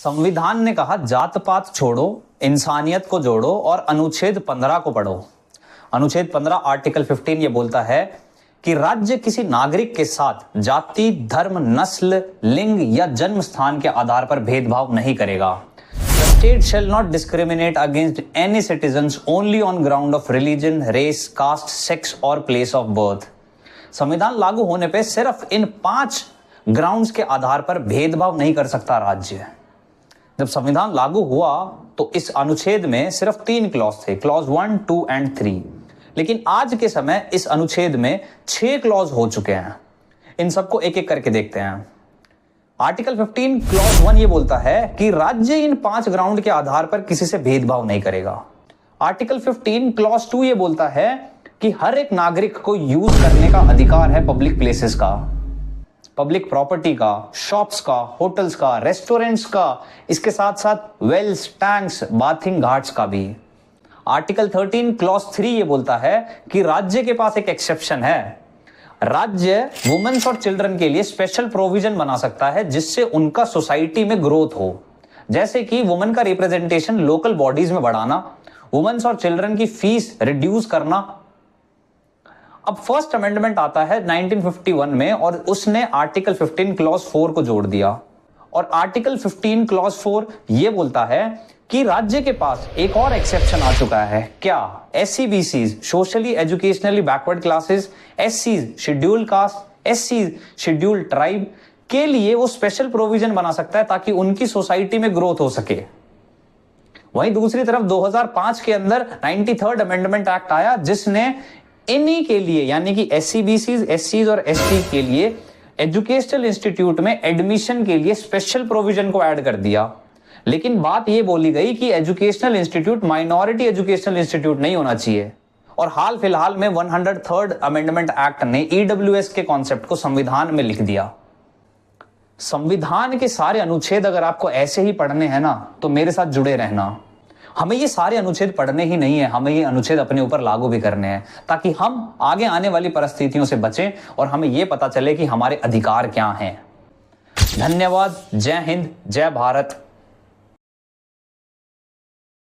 संविधान ने कहा जात पात छोड़ो, इंसानियत को जोड़ो और अनुच्छेद 15 को पढ़ो। अनुच्छेद 15 आर्टिकल 15 ये बोलता है कि राज्य किसी नागरिक के साथ जाति, धर्म, नस्ल, लिंग या जन्म स्थान के आधार पर भेदभाव नहीं करेगा। The state shall not discriminate against any citizens only on ground of religion, race, caste, sex और place of birth। संविधान लागू होने पे सिर्फ इन 5 ग्राउंड्स के आधार पर भेदभाव नहीं कर सकता राज्य। जब संविधान लागू हुआ तो इस अनुच्छेद में सिर्फ 3 क्लॉज थे, क्लॉज 1, 2 एंड 3। लेकिन आज के समय इस अनुच्छेद में 6 क्लॉज हो चुके हैं। इन सबको एक एक करके देखते हैं। आर्टिकल 15 क्लॉज 1 ये बोलता है कि राज्य इन 5 ग्राउंड के आधार पर किसी से भेदभाव नहीं करेगा। आर्टिकल 15 क्लॉज 2 ये बोलता है कि हर एक नागरिक को यूज करने का अधिकार है पब्लिक प्लेसेस का, पब्लिक प्रॉपर्टी का, शॉप्स का, होटल्स का, रेस्टोरेंट्स का, इसके साथ साथ वेल्स, टैंक्स, बाथिंग घाट्स का भी। आर्टिकल 13 क्लॉज 3 ये बोलता है कि राज्य के पास एक एक्सेप्शन है। राज्य वुमेन्स और चिल्ड्रन के लिए स्पेशल प्रोविजन बना सकता है जिससे उनका सोसाइटी में ग्रोथ हो, जैसे कि वुमेन का रिप्रेजेंटेशन लोकल बॉडीज में बढ़ाना, वुमेन्स और चिल्ड्रन की फीस रिड्यूस करना। अब फर्स्ट अमेंडमेंट आता है 1951 में और उसने आर्टिकल 15 क्लॉज 4 को जोड़ दिया। और आर्टिकल 15 क्लॉज 4 ये बोलता है कि राज्य के पास एक और एक्सेप्शन आ चुका है। क्या? SCBCs, socially educationally backward classes, SCs, scheduled caste, SCs, scheduled tribe के लिए वो स्पेशल प्रोविजन बना सकता है ताकि उनकी सोसाइटी में ग्रोथ हो सके। वहीं दूसरी तरफ 2005 के अंदर 93rd अमेंडमेंट एक्ट आया जिसने इन्हीं के लिए यानी कि SCBCs, SCs और ST के लिए एजुकेशनल इंस्टीट्यूट में एडमिशन के लिए स्पेशल प्रोविजन को ऐड कर दिया। लेकिन बात यह बोली गई कि educational institute minority educational institute नहीं होना चाहिए। और हाल फिलहाल में 103rd अमेंडमेंट एक्ट ने EWS के कॉन्सेप्ट को संविधान में लिख दिया। संविधान के सारे अनुच्छेद अगर आपको ऐसे ही पढ़ने हैं ना तो मेरे साथ जुड़े रहना। हमें ये सारे अनुच्छेद पढ़ने ही नहीं है, हमें ये अनुच्छेद अपने ऊपर लागू भी करने हैं ताकि हम आगे आने वाली परिस्थितियों से बचें और हमें ये पता चले कि हमारे अधिकार क्या हैं। धन्यवाद। जय हिंद, जय भारत।